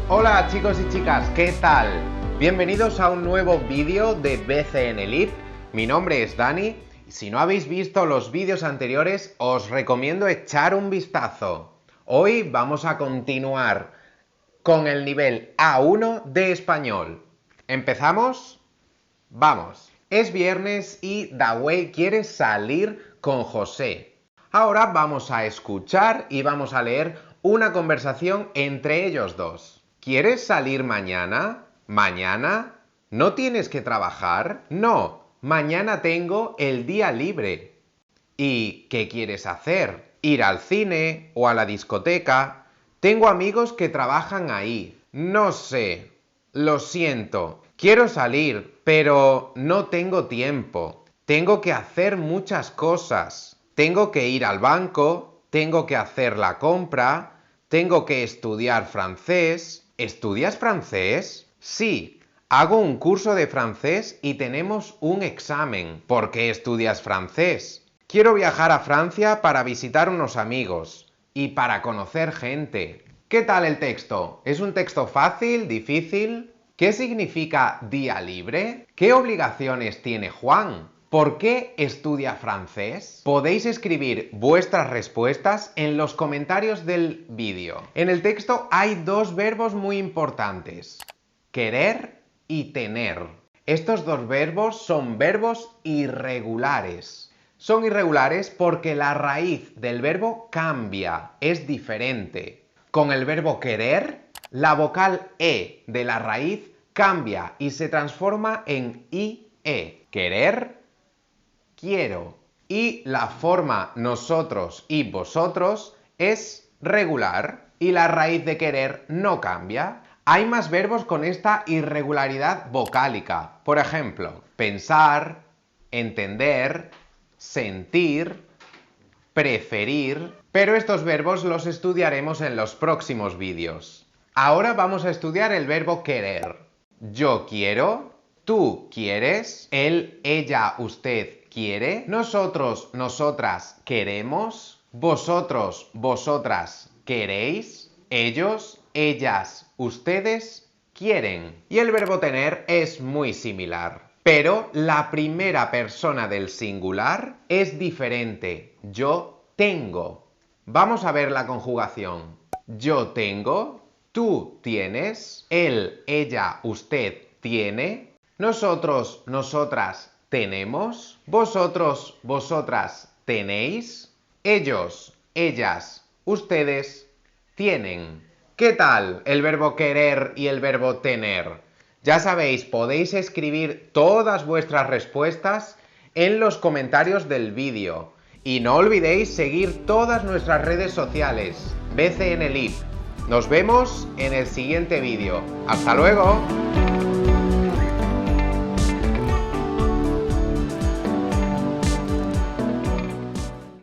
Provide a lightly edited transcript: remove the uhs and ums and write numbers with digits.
Hola chicos y chicas, ¿qué tal? Bienvenidos a un nuevo vídeo de BCN Live. Mi nombre es Dani y si no habéis visto los vídeos anteriores os recomiendo echar un vistazo. Hoy vamos a continuar con el nivel A1 de español. ¿Empezamos? Vamos. Es viernes y Dawei quiere salir con José. Ahora vamos a escuchar y vamos a leer una conversación entre ellos dos. ¿Quieres salir mañana? ¿Mañana? ¿No tienes que trabajar? No, mañana tengo el día libre. ¿Y qué quieres hacer? ¿Ir al cine o a la discoteca? Tengo amigos que trabajan ahí. No sé. Lo siento. Quiero salir, pero no tengo tiempo. Tengo que hacer muchas cosas. Tengo que ir al banco, tengo que hacer la compra, tengo que estudiar francés. ¿Estudias francés? Sí, hago un curso de francés y tenemos un examen. ¿Por qué estudias francés? Quiero viajar a Francia para visitar unos amigos y para conocer gente. ¿Qué tal el texto? ¿Es un texto fácil, difícil? ¿Qué significa día libre? ¿Qué obligaciones tiene Juan? ¿Por qué estudia francés? Podéis escribir vuestras respuestas en los comentarios del vídeo. En el texto hay dos verbos muy importantes: querer y tener. Estos dos verbos son verbos irregulares. Son irregulares porque la raíz del verbo cambia, es diferente. Con el verbo querer, la vocal E de la raíz cambia y se transforma en IE. Querer, quiero. Y la forma nosotros y vosotros es regular y la raíz de querer no cambia. Hay más verbos con esta irregularidad vocálica. Por ejemplo, pensar, entender, sentir, preferir. Pero estos verbos los estudiaremos en los próximos vídeos. Ahora vamos a estudiar el verbo querer. Yo quiero, tú quieres, él, ella, usted quiere, nosotros, nosotras queremos, vosotros, vosotras queréis, ellos, ellas, ustedes quieren. Y el verbo tener es muy similar, pero la primera persona del singular es diferente. Yo tengo. Vamos a ver la conjugación. Yo tengo, tú tienes, él, ella, usted tiene, nosotros, nosotras tenemos, vosotros, vosotras tenéis, ellos, ellas, ustedes tienen. ¿Qué tal el verbo querer y el verbo tener? Ya sabéis, podéis escribir todas vuestras respuestas en los comentarios del vídeo. Y no olvidéis seguir todas nuestras redes sociales, BCN Live. Nos vemos en el siguiente vídeo. ¡Hasta luego!